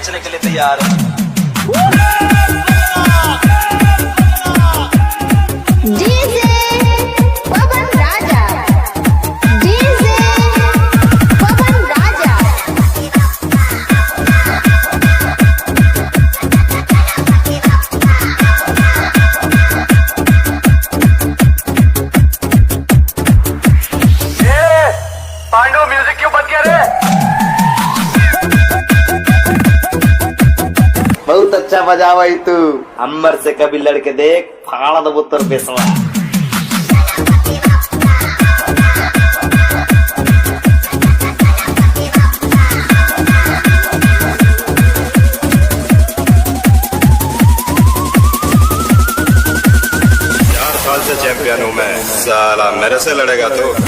नाचने के लिए तैयार है। डीजे पवन राजा, डीजे पवन राजा। पांडु म्यूजिक क्यों बंद किया रे? बहुत अच्छा बजा भाई तू। अम्बर से कभी लड़के देख, फाड़ा दबो तर बेसवा। साल से चैंपियन हूँ मैं, साला मेरे से लड़ेगा तो